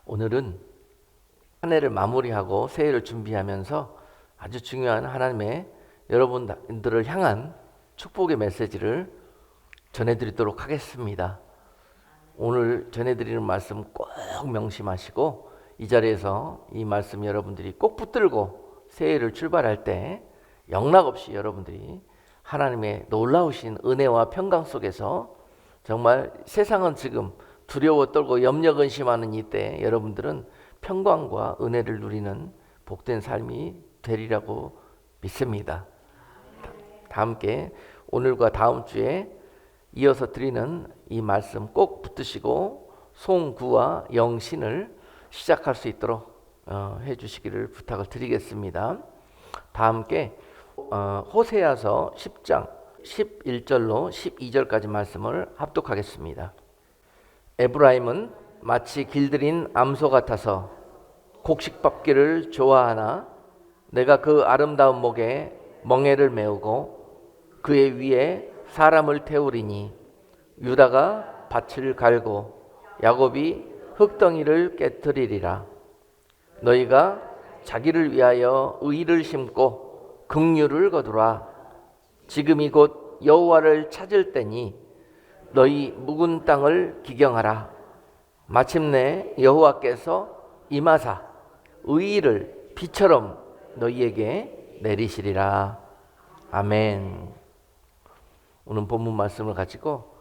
오늘은 한 해를 마무리하고 새해를 준비하면서 아주 중요한 하나님의 여러분들을 향한 축복의 메시지를 전해드리도록 하겠습니다. 오늘 전해드리는 말씀 꼭 명심하시고 이 자리에서 이 말씀 여러분들이 꼭 붙들고 새해를 출발할 때 영락없이 여러분들이 하나님의 놀라우신 은혜와 평강 속에서 정말 세상은 지금 두려워 떨고 염려 근심하는 이때 여러분들은 평강과 은혜를 누리는 복된 삶이 되리라고 믿습니다. 다 함께 오늘과 다음 주에 이어서 드리는 이 말씀 꼭 붙드시고 송구와 영신을 시작할 수 있도록 해주시기를 부탁을 드리겠습니다. 다 함께 호세아서 10장 11절로 12절까지 말씀을 합독하겠습니다. 에브라임은 마치 길들인 암소 같아서 곡식밥기를 좋아하나 내가 그 아름다운 목에 멍에를 메우고 그의 위에 사람을 태우리니 유다가 밭을 갈고 야곱이 흙덩이를 깨뜨리리라. 너희가 자기를 위하여 의를 심고 긍휼을 거두라. 지금이 곧 여호와를 찾을 때니 너희 묵은 땅을 기경하라. 마침내 여호와께서 임하사 의를 비처럼 너희에게 내리시리라. 아멘. 오늘 본문 말씀을 가지고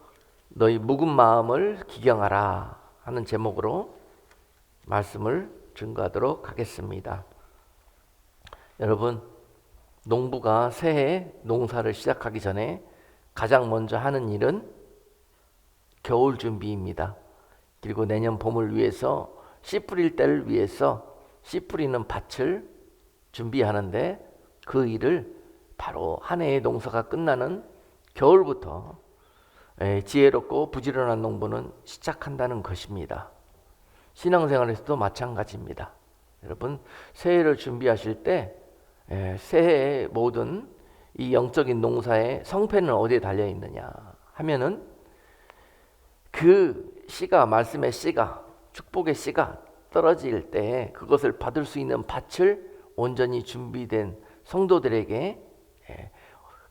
너희 묵은 마음을 기경하라 하는 제목으로 말씀을 증거하도록 하겠습니다. 여러분, 농부가 새해 농사를 시작하기 전에 가장 먼저 하는 일은 겨울 준비입니다. 그리고 내년 봄을 위해서 씨 뿌릴 때를 위해서 씨 뿌리는 밭을 준비하는데 그 일을 바로 한 해의 농사가 끝나는 겨울부터 지혜롭고 부지런한 농부는 시작한다는 것입니다. 신앙생활에서도 마찬가지입니다. 여러분, 새해를 준비하실 때 새해의 모든 이 영적인 농사의 성패는 어디에 달려 있느냐 하면은 그 씨가, 말씀의 씨가, 축복의 씨가 떨어질 때 그것을 받을 수 있는 밭을 온전히 준비된 성도들에게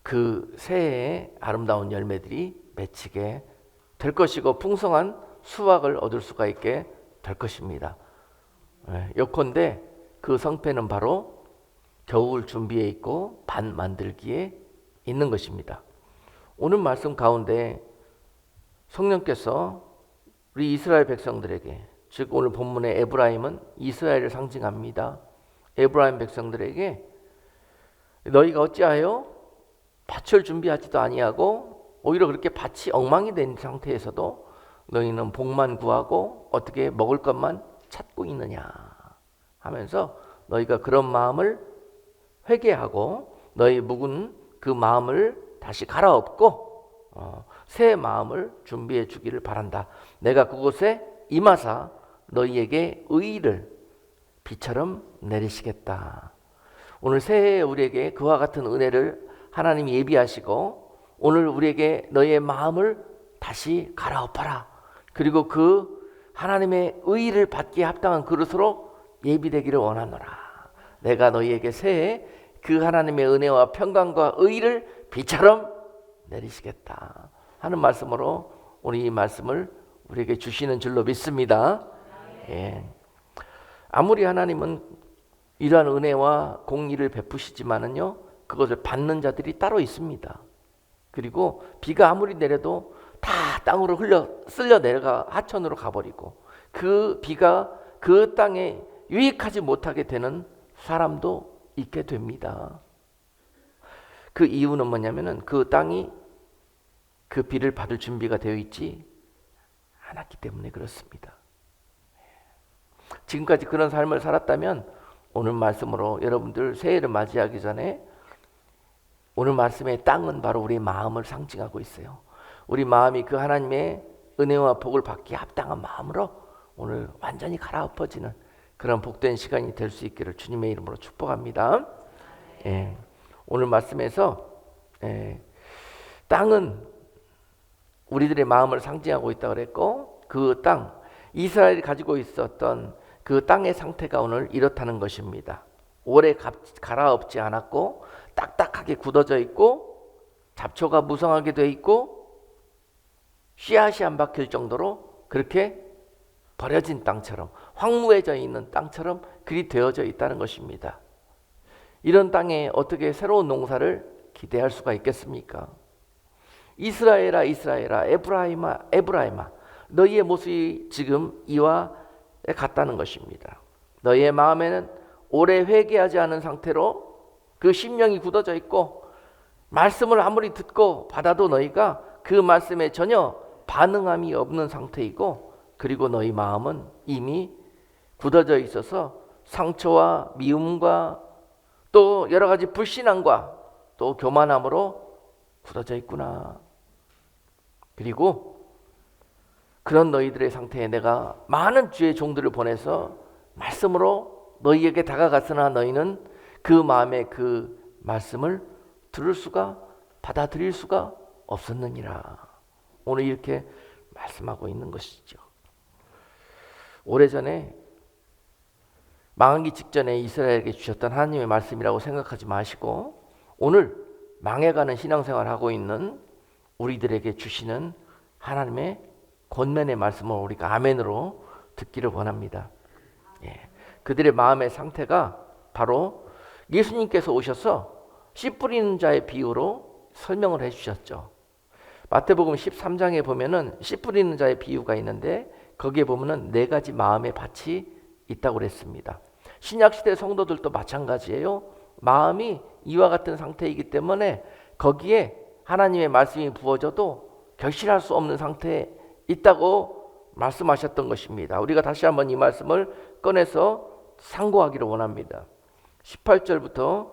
그 새해의 아름다운 열매들이 맺히게 될 것이고 풍성한 수확을 얻을 수가 있게 될 것입니다. 요컨대 그 성패는 바로 겨울 준비에 있고 밭 만들기에 있는 것입니다. 오늘 말씀 가운데 성령께서 우리 이스라엘 백성들에게, 즉 오늘 본문의 에브라임은 이스라엘을 상징합니다. 에브라임 백성들에게 너희가 어찌하여 밭을 준비하지도 아니하고 오히려 그렇게 밭이 엉망이 된 상태에서도 너희는 복만 구하고 어떻게 먹을 것만 찾고 있느냐 하면서 너희가 그런 마음을 회개하고 너희 묵은 그 마음을 다시 갈아엎고 새 마음을 준비해 주기를 바란다. 내가 그곳에 임하사 너희에게 의를 비처럼 내리시겠다. 오늘 새해에 우리에게 그와 같은 은혜를 하나님이 예비하시고 오늘 우리에게 너희의 마음을 다시 갈아엎어라. 그리고 그 하나님의 의를 받기에 합당한 그릇으로 예비되기를 원하노라. 내가 너희에게 새해 그 하나님의 은혜와 평강과 의를 비처럼 내리시겠다 하는 말씀으로 오늘 이 말씀을 우리에게 주시는 줄로 믿습니다. 아무리 하나님은 이러한 은혜와 공의를 베푸시지만은요 그것을 받는 자들이 따로 있습니다. 그리고 비가 아무리 내려도 다 땅으로 쓸려 내려가 하천으로 가버리고 그 비가 그 땅에 유익하지 못하게 되는 사람도 있게 됩니다. 그 이유는 뭐냐면은 그 땅이 그 비를 받을 준비가 되어 있지 않았기 때문에 그렇습니다. 지금까지 그런 삶을 살았다면 오늘 말씀으로 여러분들 새해를 맞이하기 전에 오늘 말씀의 땅은 바로 우리의 마음을 상징하고 있어요. 우리 마음이 그 하나님의 은혜와 복을 받기에 합당한 마음으로 오늘 완전히 갈아엎어지는 그런 복된 시간이 될 수 있기를 주님의 이름으로 축복합니다. 오늘 말씀에서 땅은 우리들의 마음을 상징하고 있다고 그랬고 그 땅, 이스라엘이 가지고 있었던 그 땅의 상태가 오늘 이렇다는 것입니다. 오래 갈아엎지 않았고 딱딱하게 굳어져 있고 잡초가 무성하게 돼 있고 씨앗이 안 박힐 정도로 그렇게 버려진 땅처럼 황무해져 있는 땅처럼 그리 되어져 있다는 것입니다. 이런 땅에 어떻게 새로운 농사를 기대할 수가 있겠습니까? 이스라엘아 이스라엘아 에브라임아 에브라임아 너희의 모습이 지금 이와 같다는 것입니다. 너희의 마음에는 오래 회개하지 않은 상태로 그 심령이 굳어져 있고 말씀을 아무리 듣고 받아도 너희가 그 말씀에 전혀 반응함이 없는 상태이고 그리고 너희 마음은 이미 굳어져 있어서 상처와 미움과 또 여러 가지 불신앙과 또 교만함으로 굳어져 있구나. 그리고 그런 너희들의 상태에 내가 많은 주의 종들을 보내서 말씀으로 너희에게 다가갔으나 너희는 그 마음의 그 말씀을 들을 수가 받아들일 수가 없었느니라. 오늘 이렇게 말씀하고 있는 것이죠. 오래전에 망하기 직전에 이스라엘에게 주셨던 하나님의 말씀이라고 생각하지 마시고 오늘 망해가는 신앙생활을 하고 있는 우리들에게 주시는 하나님의 권면의 말씀을 우리가 아멘으로 듣기를 원합니다. 그들의 마음의 상태가 바로 예수님께서 오셔서 씨 뿌리는 자의 비유로 설명을 해주셨죠. 마태복음 13장에 보면은 씨 뿌리는 자의 비유가 있는데 거기에 보면은 4가지 마음의 밭이 있다고 그랬습니다. 신약시대 성도들도 마찬가지예요. 마음이 이와 같은 상태이기 때문에 거기에 하나님의 말씀이 부어져도 결실할 수 없는 상태에 있다고 말씀하셨던 것입니다. 우리가 다시 한번 이 말씀을 꺼내서 상고하기를 원합니다. 18절부터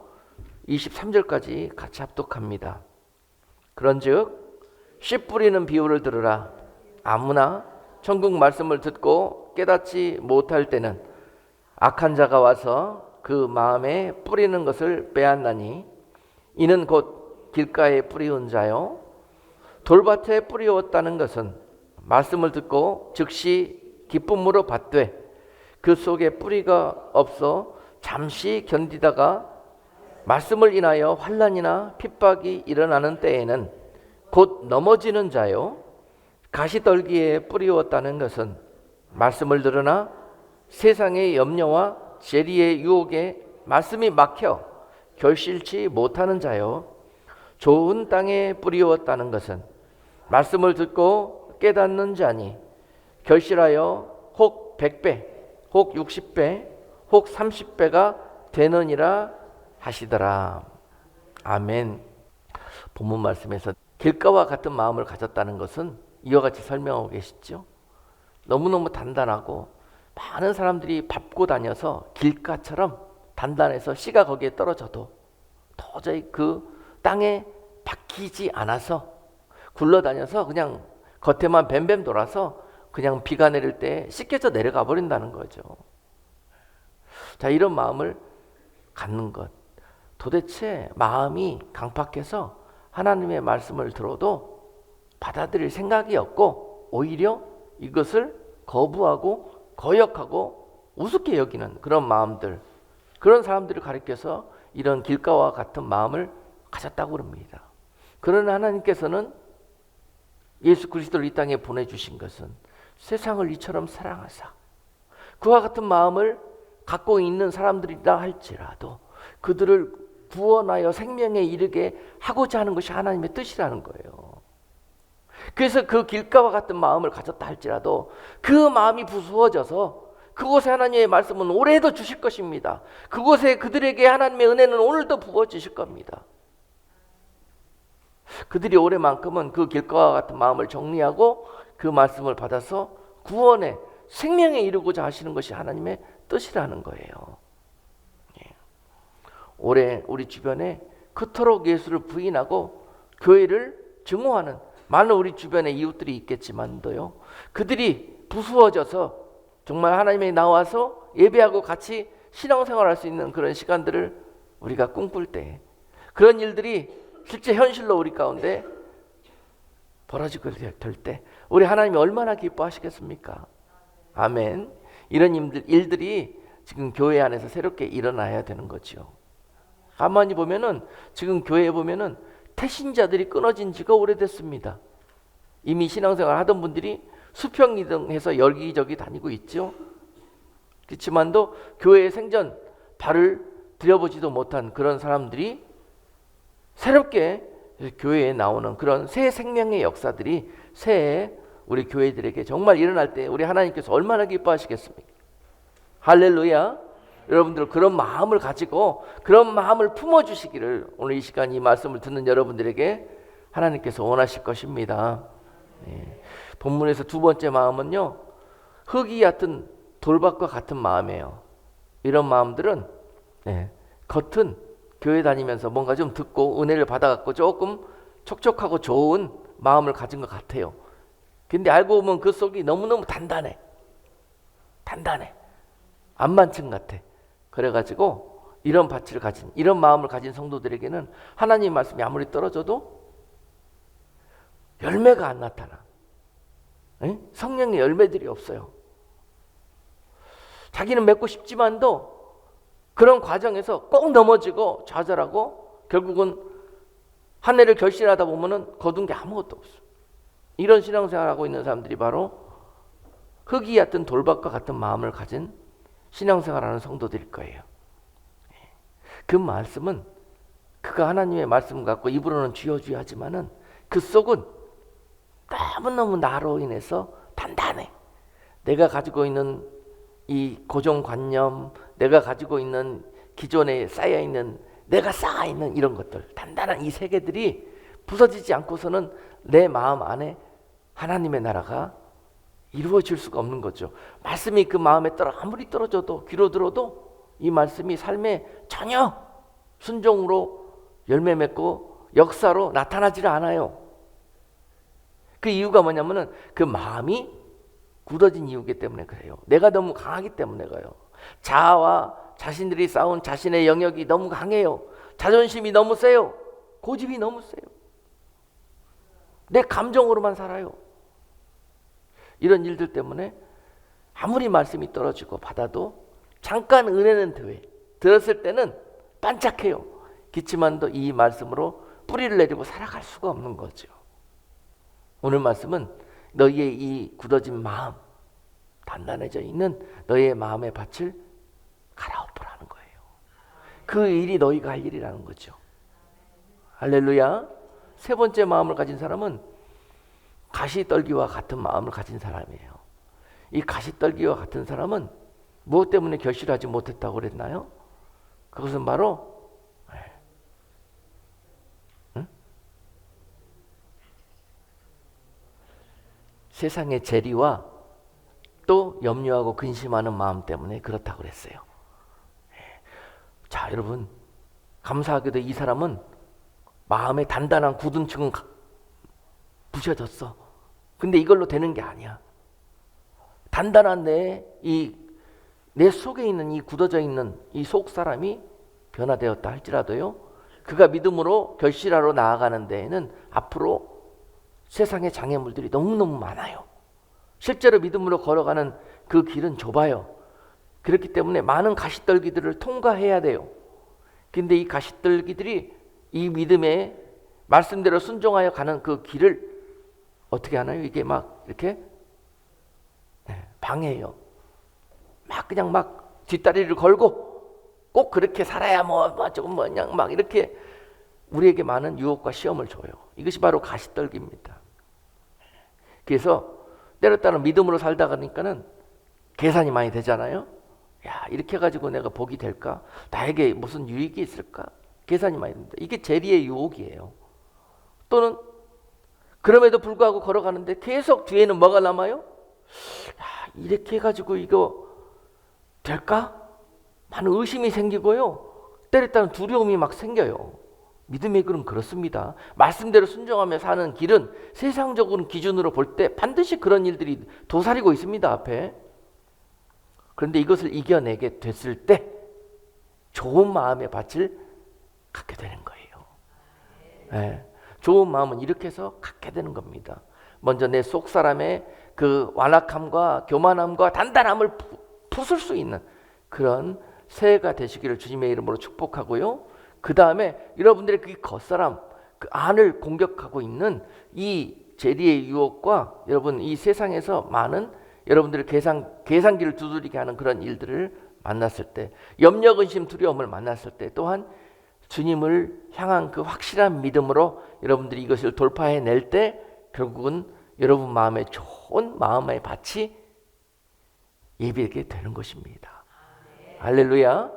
23절까지 같이 합독합니다. 그런즉 씨 뿌리는 비유를 들으라. 아무나 천국 말씀을 듣고 깨닫지 못할 때는 악한 자가 와서 그 마음에 뿌리는 것을 빼앗나니 이는 곧 길가에 뿌리운 자요 돌밭에 뿌리웠다는 것은 말씀을 듣고 즉시 기쁨으로 받되 그 속에 뿌리가 없어 잠시 견디다가 말씀을 인하여 환난이나 핍박이 일어나는 때에는 곧 넘어지는 자요 가시떨기에 뿌리웠다는 것은 말씀을 들으나 세상의 염려와 재리의 유혹에 말씀이 막혀 결실치 못하는 자요 좋은 땅에 뿌리웠다는 것은 말씀을 듣고 깨닫는 자니 결실하여 혹 100배 혹 60배 혹 30배가 되느니라 하시더라. 아멘. 본문 말씀에서 길가와 같은 마음을 가졌다는 것은 이와 같이 설명하고 계시죠. 너무너무 단단하고 많은 사람들이 밟고 다녀서 길가처럼 단단해서 씨가 거기에 떨어져도 도저히 그 땅에 박히지 않아서 굴러다녀서 그냥 겉에만 뱀뱀 돌아서 그냥 비가 내릴 때 씻겨져 내려가 버린다는 거죠. 자, 이런 마음을 갖는 것. 도대체 마음이 강팍해서 하나님의 말씀을 들어도 받아들일 생각이 없고 오히려 이것을 거부하고 거역하고 우습게 여기는 그런 마음들, 그런 사람들을 가리켜서 이런 길가와 같은 마음을 가졌다고 합니다. 그러나 하나님께서는 예수 그리스도를 이 땅에 보내주신 것은 세상을 이처럼 사랑하사 그와 같은 마음을 갖고 있는 사람들이라 할지라도 그들을 구원하여 생명에 이르게 하고자 하는 것이 하나님의 뜻이라는 거예요. 그래서 그 길가와 같은 마음을 가졌다 할지라도 그 마음이 부수어져서 그곳에 하나님의 말씀은 오래도 주실 것입니다. 그곳에 그들에게 하나님의 은혜는 오늘도 부어주실 겁니다. 그들이 올해만큼은 그 길가와 같은 마음을 정리하고 그 말씀을 받아서 구원에 생명에 이르고자 하시는 것이 하나님의 뜻이라는 거예요. 올해 우리 주변에 그토록 예수를 부인하고 교회를 증오하는 많은 우리 주변에 이웃들이 있겠지만도요, 그들이 부수어져서 정말 하나님에 나와서 예배하고 같이 신앙생활할 수 있는 그런 시간들을 우리가 꿈꿀 때, 그런 일들이 실제 현실로 우리 가운데 벌어지게 될 때 우리 하나님이 얼마나 기뻐하시겠습니까? 아멘. 이런 일들이 지금 교회 안에서 새롭게 일어나야 되는 거죠. 가만히 보면은 지금 교회에 보면은 태신자들이 끊어진 지가 오래됐습니다. 이미 신앙생활 하던 분들이 수평이동해서 여기저기 다니고 있죠. 그렇지만도 교회에 생전 발을 들여보지도 못한 그런 사람들이 새롭게 교회에 나오는 그런 새 생명의 역사들이 새해 우리 교회들에게 정말 일어날 때 우리 하나님께서 얼마나 기뻐하시겠습니까? 할렐루야. 여러분들 그런 마음을 가지고 그런 마음을 품어주시기를 오늘 이 시간 이 말씀을 듣는 여러분들에게 하나님께서 원하실 것입니다. 본문에서 두 번째 마음은요, 흙이 얕은 돌밭과 같은 마음이에요. 이런 마음들은 겉은 교회 다니면서 뭔가 좀 듣고 은혜를 받아갖고 조금 촉촉하고 좋은 마음을 가진 것 같아요. 근데 알고 보면 그 속이 너무너무 단단해. 안만층 같아. 그래가지고 이런 밭을 가진, 이런 마음을 가진 성도들에게는 하나님 말씀이 아무리 떨어져도 열매가 안 나타나. 성령의 열매들이 없어요. 자기는 맺고 싶지만도 그런 과정에서 꼭 넘어지고 좌절하고 결국은 한 해를 결실하다 보면은 거둔 게 아무것도 없어. 이런 신앙생활하고 있는 사람들이 바로 흙이 얕은 돌밭과 같은 마음을 가진 신앙생활하는 성도들일 거예요. 그 말씀은 그가 하나님의 말씀 갖고 입으로는 주여 주여 하지만은 그 속은 너무너무 나로 인해서 단단해. 내가 가지고 있는 이 고정관념, 내가 가지고 있는 기존에 쌓여있는, 내가 쌓아있는 이런 것들, 단단한 이 세계들이 부서지지 않고서는 내 마음 안에 하나님의 나라가 이루어질 수가 없는 거죠. 말씀이 그 마음에 아무리 떨어져도 귀로 들어도 이 말씀이 삶에 전혀 순종으로 열매 맺고 역사로 나타나지를 않아요. 그 이유가 뭐냐면은 그 마음이 굳어진 이유기 때문에 그래요. 내가 너무 강하기 때문에 그래요. 자아와 자신들이 쌓은 자신의 영역이 너무 강해요. 자존심이 너무 세요. 고집이 너무 세요. 내 감정으로만 살아요. 이런 일들 때문에 아무리 말씀이 떨어지고 받아도 잠깐 은혜는 들었을 때는 반짝해요. 그렇지만도 이 말씀으로 뿌리를 내리고 살아갈 수가 없는 거죠. 오늘 말씀은 너희의 이 굳어진 마음, 단단해져 있는 너희의 마음의 밭을 갈아엎으라는 거예요. 그 일이 너희가 할 일이라는 거죠. 할렐루야. 세 번째 마음을 가진 사람은 가시떨기와 같은 마음을 가진 사람이에요. 이 가시떨기와 같은 사람은 무엇 때문에 결실하지 못했다고 그랬나요? 그것은 바로 세상의 재리와 또 염려하고 근심하는 마음 때문에 그렇다고 그랬어요. 자, 여러분, 감사하게도 이 사람은 마음의 단단한 굳은 층은 부셔졌어. 근데 이걸로 되는 게 아니야. 단단한 내 속에 있는 이 굳어져 있는 이 속 사람이 변화되었다 할지라도요, 그가 믿음으로 결실하러 나아가는 데에는 앞으로 세상의 장애물들이 너무너무 많아요. 실제로 믿음으로 걸어가는 그 길은 좁아요. 그렇기 때문에 많은 가시떨기들을 통과해야 돼요. 근데 이 가시떨기들이 이 믿음의 말씀대로 순종하여 가는 그 길을 어떻게 하나요? 이게 막 이렇게 방해해요. 그냥 뒷다리를 걸고 꼭 그렇게 살아야 조금 그냥 이렇게 우리에게 많은 유혹과 시험을 줘요. 이것이 바로 가시떨기입니다. 그래서 때로 따른 믿음으로 살다 가니까는 계산이 많이 되잖아요. 야, 이렇게 해가지고 내가 복이 될까? 나에게 무슨 유익이 있을까? 계산이 많이 됩니다. 이게 재리의 유혹이에요. 또는 그럼에도 불구하고 걸어가는데 계속 뒤에는 뭐가 남아요? 야, 이렇게 해가지고 이거 될까? 많은 의심이 생기고요. 때로 따른 두려움이 막 생겨요. 믿음의 길은 그렇습니다. 말씀대로 순종하며 사는 길은 세상적인 기준으로 볼 때 반드시 그런 일들이 도사리고 있습니다, 앞에. 그런데 이것을 이겨내게 됐을 때 좋은 마음의 밭을 갖게 되는 거예요. 좋은 마음은 이렇게 해서 갖게 되는 겁니다. 먼저 내 속 사람의 그 완악함과 교만함과 단단함을 부술 수 있는 그런 새해가 되시기를 주님의 이름으로 축복하고요. 그 다음에 여러분들의 그 겉사람, 그 안을 공격하고 있는 이 재리의 유혹과 여러분 이 세상에서 많은 여러분들의 계산기를 두드리게 하는 그런 일들을 만났을 때, 염려, 근심, 두려움을 만났을 때 또한 주님을 향한 그 확실한 믿음으로 여러분들이 이것을 돌파해낼 때 결국은 여러분 마음에 좋은 마음의 밭이 예비하게 되는 것입니다. 할렐루야.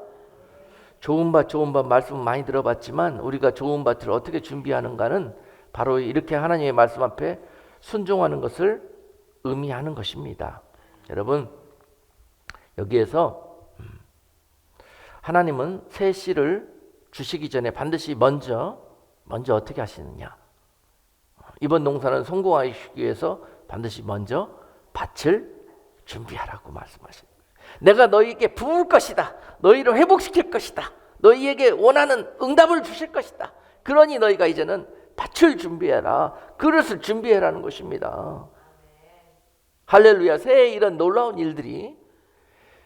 좋은 밭 말씀 많이 들어봤지만 우리가 좋은 밭을 어떻게 준비하는가는 바로 이렇게 하나님의 말씀 앞에 순종하는 것을 의미하는 것입니다. 여러분, 여기에서 하나님은 새 씨를 주시기 전에 반드시 먼저 어떻게 하시느냐? 이번 농사는 성공하기 위해서 반드시 먼저 밭을 준비하라고 말씀하시는 거예요. 내가 너희에게 부을 것이다. 너희를 회복시킬 것이다. 너희에게 원하는 응답을 주실 것이다. 그러니 너희가 이제는 밭을 준비해라. 그릇을 준비해라는 것입니다. 할렐루야. 새해 이런 놀라운 일들이,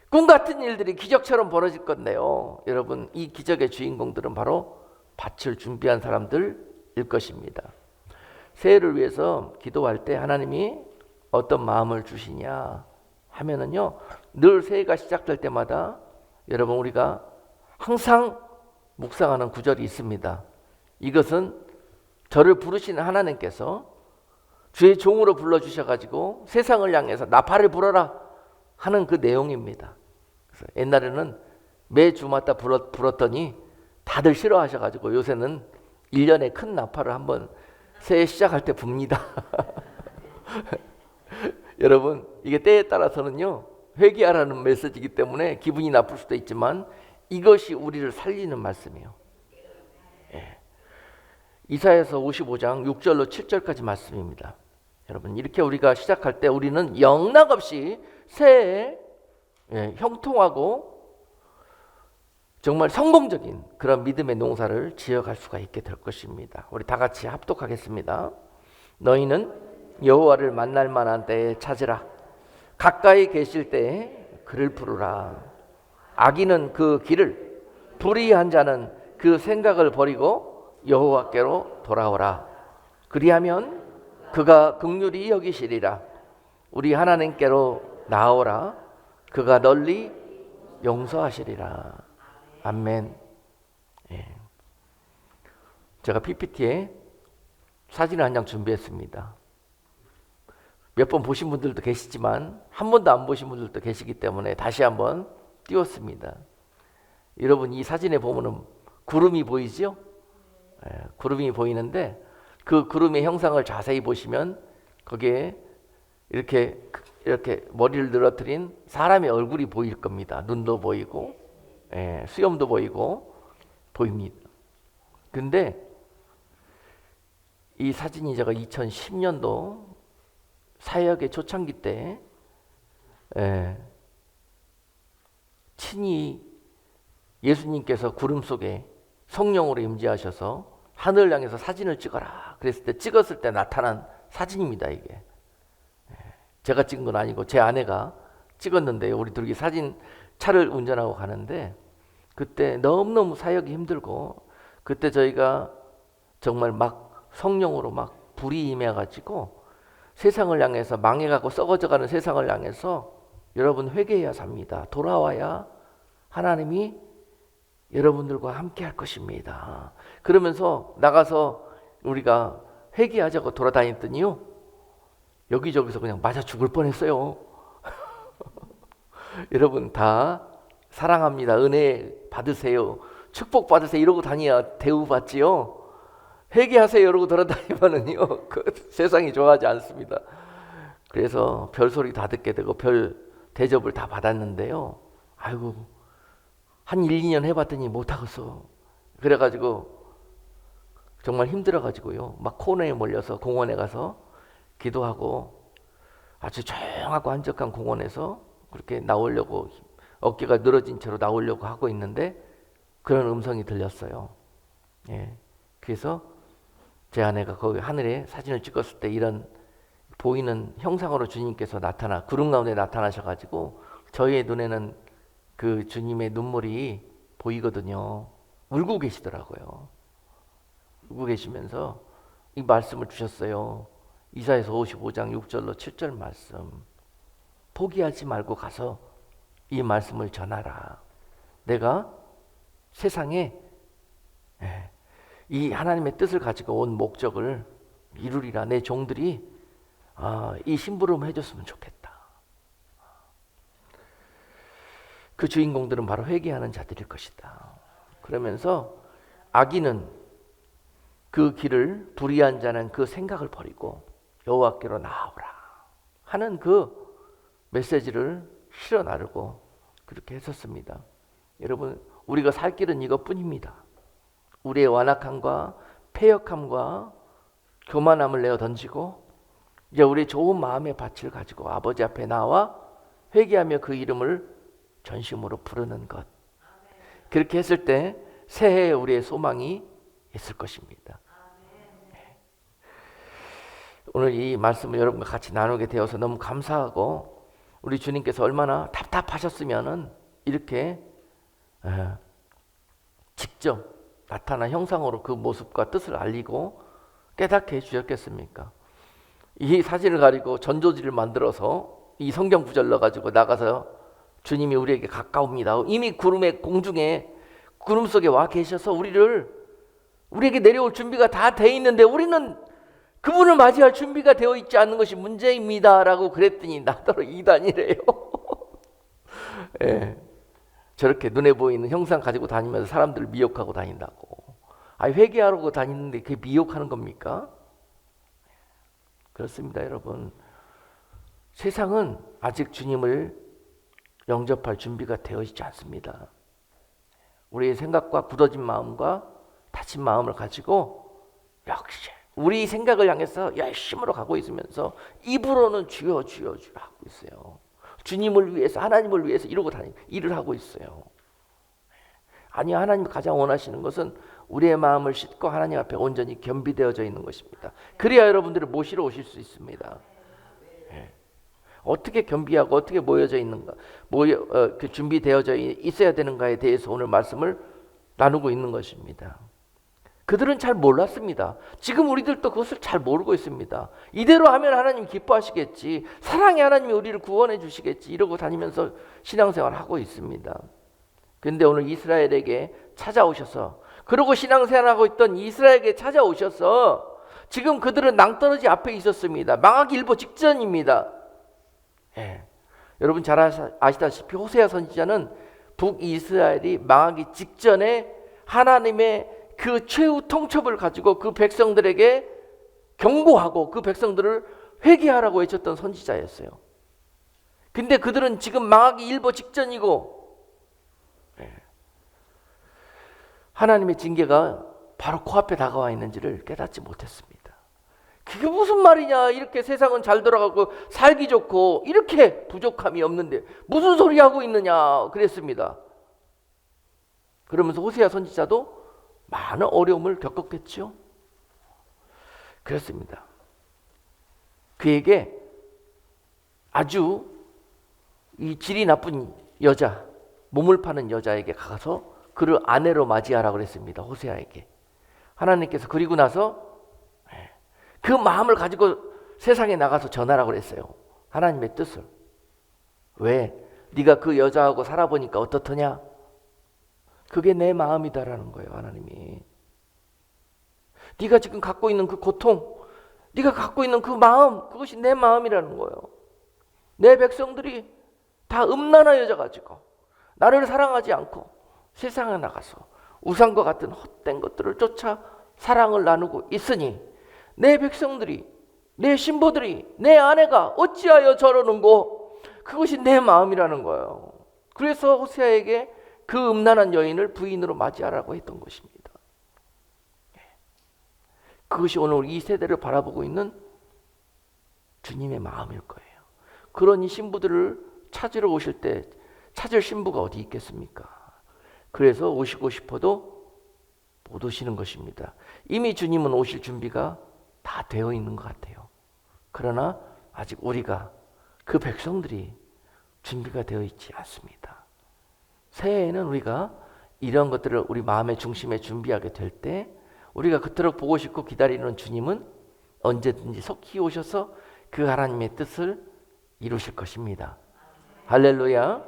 꿈 같은 일들이 기적처럼 벌어질 건데요. 여러분, 이 기적의 주인공들은 바로 밭을 준비한 사람들일 것입니다. 새해를 위해서 기도할 때 하나님이 어떤 마음을 주시냐 하면은요, 늘 새해가 시작될 때마다 여러분 우리가 항상 묵상하는 구절이 있습니다. 이것은 저를 부르시는 하나님께서 주의 종으로 불러주셔가지고 세상을 향해서 나팔을 불어라 하는 그 내용입니다. 그래서 옛날에는 매 주마다 불었더니 다들 싫어하셔가지고 요새는 1년에 큰 나팔을 한번 새해 시작할 때 붑니다. 여러분, 이게 때에 따라서는요, 회개하라는 메시지이기 때문에 기분이 나쁠 수도 있지만 이것이 우리를 살리는 말씀이에요. 예. 이사야서 55장 6절로 7절까지 말씀입니다. 여러분, 이렇게 우리가 시작할 때 우리는 영락없이 새해에 형통하고 정말 성공적인 그런 믿음의 농사를 지어갈 수가 있게 될 것입니다. 우리 다 같이 합독하겠습니다. 너희는 여호와를 만날 만한 때에 찾으라. 가까이 계실 때에 그를 부르라. 악인은 그 길을, 불의한 자는 그 생각을 버리고 여호와께로 돌아오라. 그리하면 그가 긍휼히 여기시리라. 우리 하나님께로 나오라. 그가 널리 용서하시리라. 아멘. 예. 제가 PPT에 사진을 한 장 준비했습니다. 몇 번 보신 분들도 계시지만 한 번도 안 보신 분들도 계시기 때문에 다시 한번 띄웠습니다. 여러분, 이 사진에 보면은 구름이 보이죠? 예, 구름이 보이는데 그 구름의 형상을 자세히 보시면 거기에 이렇게 머리를 늘어뜨린 사람의 얼굴이 보일 겁니다. 눈도 보이고 수염도 보이고 보입니다. 근데 이 사진이 제가 2010년도 사역의 초창기 때 친히 예수님께서 구름 속에 성령으로 임재하셔서 하늘을 향해서 사진을 찍어라 그랬을 때 찍었을 때 나타난 사진입니다. 이게 제가 찍은 건 아니고 제 아내가 찍었는데요. 우리 둘이 사진 차를 운전하고 가는데 그때 너무너무 사역이 힘들고 그때 저희가 정말 막 성령으로 막 불이 임해가지고 세상을 향해서 망해가고 썩어져가는 세상을 향해서 여러분 회개해야 삽니다. 돌아와야 하나님이 여러분들과 함께 할 것입니다. 그러면서 나가서 우리가 회개하자고 돌아다녔더니요, 여기저기서 그냥 맞아 죽을 뻔했어요. 여러분 다 사랑합니다. 은혜 받으세요. 축복 받으세요. 이러고 다니야 대우받지요. 회개하세요. 이러고 돌아다니면은요, 그 세상이 좋아하지 않습니다. 그래서 별소리 다 듣게 되고 별 대접을 다 받았는데요. 아이고, 한 1, 2년 해봤더니 못하겠어. 그래가지고 정말 힘들어가지고요. 막 코너에 몰려서 공원에 가서 기도하고 아주 조용하고 한적한 공원에서 그렇게 나오려고 어깨가 늘어진 채로 나오려고 하고 있는데 그런 음성이 들렸어요. 예. 그래서 제 아내가 거기 하늘에 사진을 찍었을 때 이런 보이는 형상으로 주님께서 구름 가운데 나타나셔가지고 저의 눈에는 그 주님의 눈물이 보이거든요. 울고 계시더라고요. 울고 계시면서 이 말씀을 주셨어요. 이사야서 55장 6절로 7절 말씀. 포기하지 말고 가서 이 말씀을 전하라. 내가 세상에 이 하나님의 뜻을 가지고 온 목적을 이루리라. 내 종들이 이 심부름 해줬으면 좋겠다. 그 주인공들은 바로 회개하는 자들일 것이다. 그러면서 악인은 그 길을, 불의한 자는 그 생각을 버리고 여호와께로 나아오라 하는 그 메시지를 실어 나르고 그렇게 했었습니다. 여러분, 우리가 살 길은 이것뿐입니다. 우리의 완악함과 패역함과 교만함을 내어 던지고 이제 우리의 좋은 마음의 밭을 가지고 아버지 앞에 나와 회개하며 그 이름을 전심으로 부르는 것. 그렇게 했을 때 새해에 우리의 소망이 있을 것입니다. 오늘 이 말씀을 여러분과 같이 나누게 되어서 너무 감사하고, 우리 주님께서 얼마나 답답하셨으면은 이렇게 직접 나타난 형상으로 그 모습과 뜻을 알리고 깨닫게 해주셨겠습니까? 이 사진을 가지고 전조지를 만들어서 이 성경 구절 넣어가지고 나가서 주님이 우리에게 가까웁니다. 이미 구름의 공중에 구름 속에 와 계셔서 우리에게 내려올 준비가 다 돼 있는데 우리는 그분을 맞이할 준비가 되어 있지 않는 것이 문제입니다 라고 그랬더니 나더러 이단이래요. 예, 저렇게 눈에 보이는 형상 가지고 다니면서 사람들을 미혹하고 다닌다고. 회개하려고 다니는데 그게 미혹하는 겁니까? 그렇습니다. 여러분, 세상은 아직 주님을 영접할 준비가 되어 있지 않습니다. 우리의 생각과 굳어진 마음과 다친 마음을 가지고 역시 우리 생각을 향해서 열심으로 가고 있으면서 입으로는 주여 주여 주여 하고 있어요. 주님을 위해서, 하나님을 위해서 이러고 일을 하고 있어요. 아니, 하나님이 가장 원하시는 것은 우리의 마음을 씻고 하나님 앞에 온전히 겸비되어져 있는 것입니다. 그래야 여러분들을 모시러 오실 수 있습니다. 어떻게 겸비하고 어떻게 모여져 있는가, 준비되어져 있어야 되는가에 대해서 오늘 말씀을 나누고 있는 것입니다. 그들은 잘 몰랐습니다. 지금 우리들도 그것을 잘 모르고 있습니다. 이대로 하면 하나님 기뻐하시겠지, 사랑의 하나님이 우리를 구원해 주시겠지, 이러고 다니면서 신앙생활을 하고 있습니다. 그런데 오늘 이스라엘에게 찾아오셔서, 그러고 신앙생활하고 있던 이스라엘에게 찾아오셔서 지금 그들은 낭떠러지 앞에 있었습니다. 망하기 일보 직전입니다. 여러분 잘 아시다시피 호세아 선지자는 북이스라엘이 망하기 직전에 하나님의 그 최후 통첩을 가지고 그 백성들에게 경고하고 그 백성들을 회개하라고 외쳤던 선지자였어요. 근데 그들은 지금 망하기 일보 직전이고 하나님의 징계가 바로 코앞에 다가와 있는지를 깨닫지 못했습니다. 그게 무슨 말이냐, 이렇게 세상은 잘 돌아가고 살기 좋고 이렇게 부족함이 없는데 무슨 소리 하고 있느냐 그랬습니다. 그러면서 호세아 선지자도 많은 어려움을 겪었겠죠. 그렇습니다. 그에게 아주 이 질이 나쁜 여자, 몸을 파는 여자에게 가서 그를 아내로 맞이하라고 그랬습니다. 호세아에게. 하나님께서 그리고 나서 그 마음을 가지고 세상에 나가서 전하라고 그랬어요. 하나님의 뜻을. 왜? 네가 그 여자하고 살아보니까 어떻더냐? 그게 내 마음이다라는 거예요. 하나님이. 네가 지금 갖고 있는 그 고통, 네가 갖고 있는 그 마음, 그것이 내 마음이라는 거예요. 내 백성들이 다 음란한 여자 가지고 나를 사랑하지 않고 세상에 나가서 우상과 같은 헛된 것들을 쫓아 사랑을 나누고 있으니 내 백성들이, 내 신부들이, 내 아내가 어찌하여 저러는고, 그것이 내 마음이라는 거예요. 그래서 호세아에게 그 음란한 여인을 부인으로 맞이하라고 했던 것입니다. 그것이 오늘 이 세대를 바라보고 있는 주님의 마음일 거예요. 그런 이 신부들을 찾으러 오실 때 찾을 신부가 어디 있겠습니까? 그래서 오시고 싶어도 못 오시는 것입니다. 이미 주님은 오실 준비가 다 되어 있는 것 같아요. 그러나 아직 우리가, 그 백성들이 준비가 되어 있지 않습니다. 새해에는 우리가 이런 것들을 우리 마음의 중심에 준비하게 될 때 우리가 그토록 보고 싶고 기다리는 주님은 언제든지 속히 오셔서 그 하나님의 뜻을 이루실 것입니다. 할렐루야.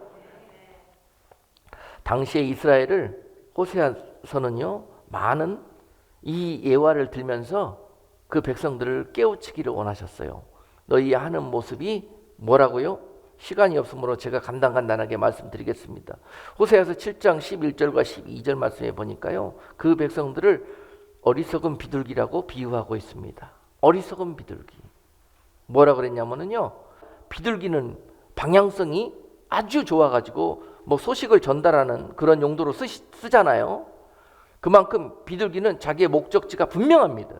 당시에 이스라엘을 호세아서는요 많은 이 예화를 들면서 그 백성들을 깨우치기를 원하셨어요. 너희 하는 모습이 뭐라고요? 시간이 없으므로 제가 간단하게 말씀드리겠습니다. 호세아서 7장 11절과 12절 말씀에 보니까요 그 백성들을 어리석은 비둘기라고 비유하고 있습니다. 어리석은 비둘기. 뭐라 그랬냐면요 비둘기는 방향성이 아주 좋아가지고 뭐 소식을 전달하는 그런 용도로 쓰잖아요. 그만큼 비둘기는 자기의 목적지가 분명합니다.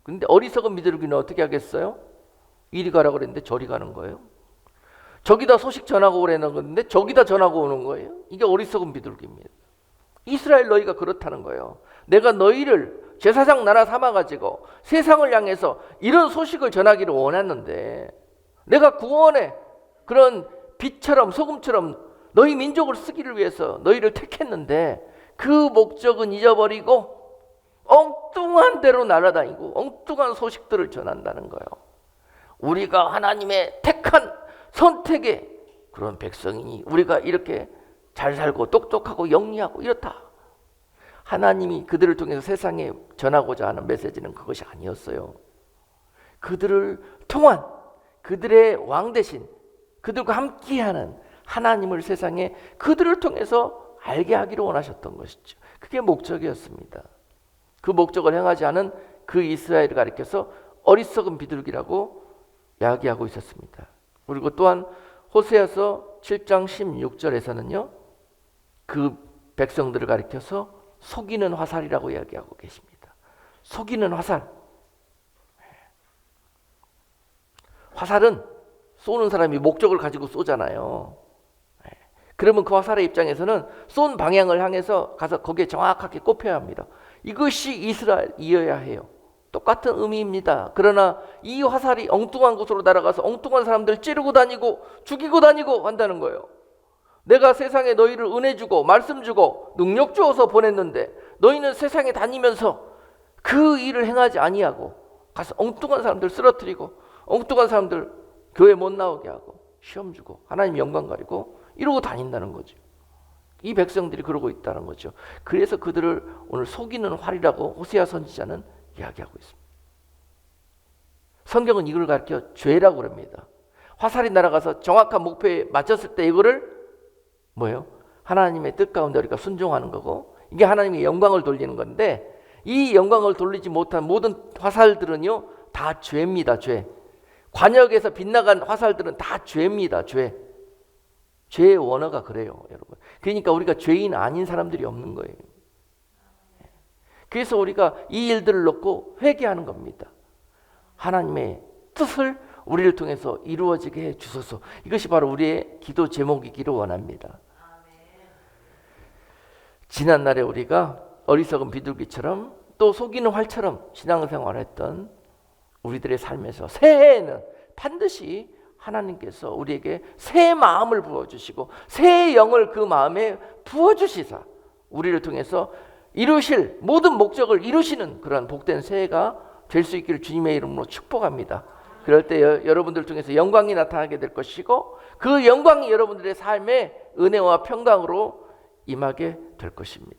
근데 어리석은 비둘기는 어떻게 하겠어요? 이리 가라 그랬는데 저리 가는 거예요. 저기다 소식 전하고 오라는 건데 저기다 전하고 오는 거예요. 이게 어리석은 비둘기입니다. 이스라엘 너희가 그렇다는 거예요. 내가 너희를 제사장 나라 삼아가지고 세상을 향해서 이런 소식을 전하기를 원했는데 내가 구원의 그런 빛처럼 소금처럼 너희 민족을 쓰기를 위해서 너희를 택했는데 그 목적은 잊어버리고 엉뚱한 대로 날아다니고 엉뚱한 소식들을 전한다는 거예요. 우리가 하나님의 택한 선택의 그런 백성이니 우리가 이렇게 잘 살고 똑똑하고 영리하고 이렇다. 하나님이 그들을 통해서 세상에 전하고자 하는 메시지는 그것이 아니었어요. 그들을 통한 그들의 왕 대신 그들과 함께하는 하나님을 세상에 그들을 통해서 알게 하기를 원하셨던 것이죠. 그게 목적이었습니다. 그 목적을 행하지 않은 그 이스라엘을 가리켜서 어리석은 비둘기라고 이야기하고 있었습니다. 그리고 또한 호세아서 7장 16절에서는요 그 백성들을 가리켜서 속이는 화살이라고 이야기하고 계십니다. 속이는 화살. 화살은 쏘는 사람이 목적을 가지고 쏘잖아요. 그러면 그 화살의 입장에서는 쏜 방향을 향해서 가서 거기에 정확하게 꼽혀야 합니다. 이것이 이스라엘이어야 해요. 똑같은 의미입니다. 그러나 이 화살이 엉뚱한 곳으로 날아가서 엉뚱한 사람들 찌르고 다니고 죽이고 다니고 한다는 거예요. 내가 세상에 너희를 은혜 주고 말씀 주고 능력 주어서 보냈는데 너희는 세상에 다니면서 그 일을 행하지 아니하고 가서 엉뚱한 사람들 쓰러뜨리고 엉뚱한 사람들 교회 못 나오게 하고 시험 주고 하나님 영광 가리고 이러고 다닌다는 거죠. 이 백성들이 그러고 있다는 거죠. 그래서 그들을 오늘 속이는 활이라고 호세아 선지자는 이야기하고 있습니다. 성경은 이걸 가르쳐 죄라고 그럽니다. 화살이 날아가서 정확한 목표에 맞췄을 때 이거를 뭐예요? 하나님의 뜻 가운데 우리가 순종하는 거고 이게 하나님의 영광을 돌리는 건데 이 영광을 돌리지 못한 모든 화살들은요 다 죄입니다. 죄. 관역에서 빗나간 화살들은 다 죄입니다. 죄. 죄의 원어가 그래요, 여러분. 그러니까 우리가 죄인 아닌 사람들이 없는 거예요. 그래서 우리가 이 일들을 놓고 회개하는 겁니다. 하나님의 뜻을 우리를 통해서 이루어지게 해 주소서. 이것이 바로 우리의 기도 제목이기를 원합니다. 지난날에 우리가 어리석은 비둘기처럼 또 속이는 활처럼 신앙생활을 했던 우리들의 삶에서 새해에는 반드시 하나님께서 우리에게 새 마음을 부어주시고 새 영을 그 마음에 부어주시사 우리를 통해서 이루실 모든 목적을 이루시는 그런 복된 새해가 될 수 있기를 주님의 이름으로 축복합니다. 그럴 때 여러분들 통해서 영광이 나타나게 될 것이고 그 영광이 여러분들의 삶에 은혜와 평강으로 임하게 될 것입니다.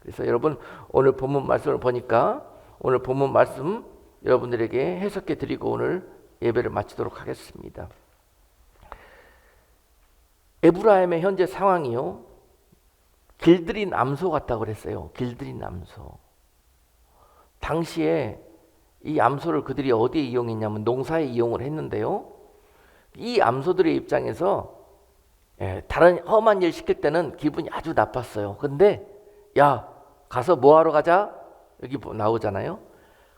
그래서 여러분 오늘 본문 말씀을 보니까 오늘 본문 말씀 여러분들에게 해석해 드리고 오늘 예배를 마치도록 하겠습니다. 에브라임의 현재 상황이요 길들인 암소 같다고 그랬어요. 길들인 암소. 당시에 이 암소를 그들이 어디에 이용했냐면 농사에 이용을 했는데요. 이 암소들의 입장에서 다른 험한 일 시킬 때는 기분이 아주 나빴어요. 근데 야 가서 뭐하러 가자? 여기 나오잖아요.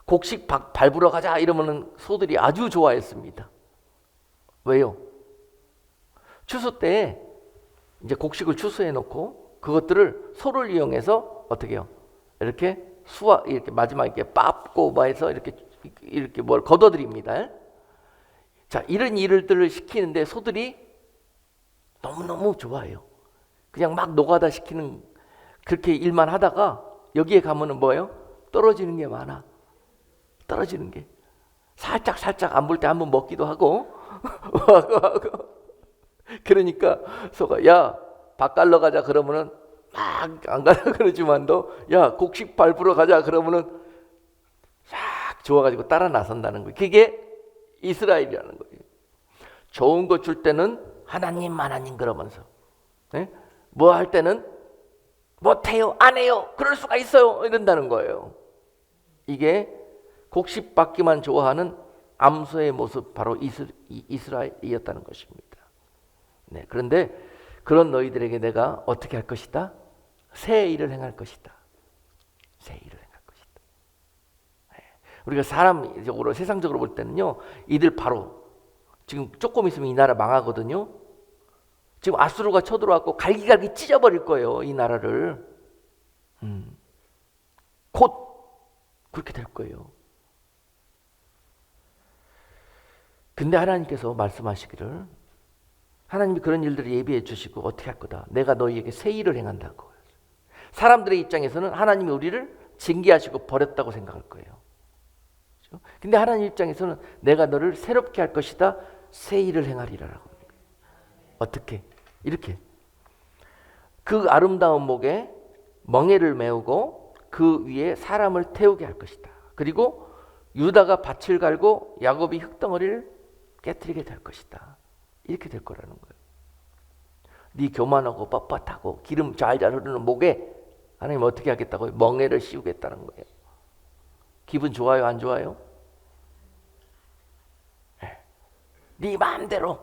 곡식 밟으러 가자 이러면은 소들이 아주 좋아했습니다. 왜요? 추수 때 이제 곡식을 추수해 놓고 그것들을 소를 이용해서 어떻게 해요? 이렇게 이렇게 마지막에 이렇게 빻고 해서 이렇게 뭘 걷어들입니다. 자, 이런 일들을 시키는데 소들이 너무너무 좋아해요. 그냥 막 노가다 시키는 그렇게 일만 하다가 여기에 가면은 뭐예요? 떨어지는 게 많아. 떨어지는 게. 살짝 안 볼 때 한번 먹기도 하고 그러니까 소가 야 밥 갈러 가자 그러면은 막 안 가려 그러지만도 야 곡식 밟으러 가자 그러면은 싹 좋아가지고 따라 나선다는 거예요. 그게 이스라엘이라는 거예요. 좋은 거 줄 때는 하나님 그러면서 뭐 할 때는 못해요 안 해요 그럴 수가 있어요 이런다는 거예요. 이게 곡식 받기만 좋아하는 암소의 모습 바로 이스라엘이었다는 것입니다. 네, 그런데 그런 너희들에게 내가 어떻게 할 것이다? 새 일을 행할 것이다. 새 일을 행할 것이다. 네, 우리가 사람적으로 세상적으로 볼 때는요, 이들 바로 지금 조금 있으면 이 나라 망하거든요. 지금 아수르가 쳐들어왔고 갈기갈기 찢어버릴 거예요, 이 나라를. 곧 그렇게 될 거예요. 근데 하나님께서 말씀하시기를 하나님이 그런 일들을 예비해 주시고 어떻게 할 거다. 내가 너희에게 새 일을 행한다고. 사람들의 입장에서는 하나님이 우리를 징계하시고 버렸다고 생각할 거예요. 그렇죠? 근데 하나님 입장에서는 내가 너를 새롭게 할 것이다. 새 일을 행하리라라고. 어떻게? 이렇게. 그 아름다운 목에 멍에를 메우고 그 위에 사람을 태우게 할 것이다. 그리고 유다가 밭을 갈고 야곱이 흙덩어리를 깨뜨리게 될 것이다. 이렇게 될 거라는 거예요. 네 교만하고 뻣뻣하고 기름 잘잘 흐르는 목에 하나님 어떻게 하겠다고요? 멍에를 씌우겠다는 거예요. 기분 좋아요? 안 좋아요? 네 마음대로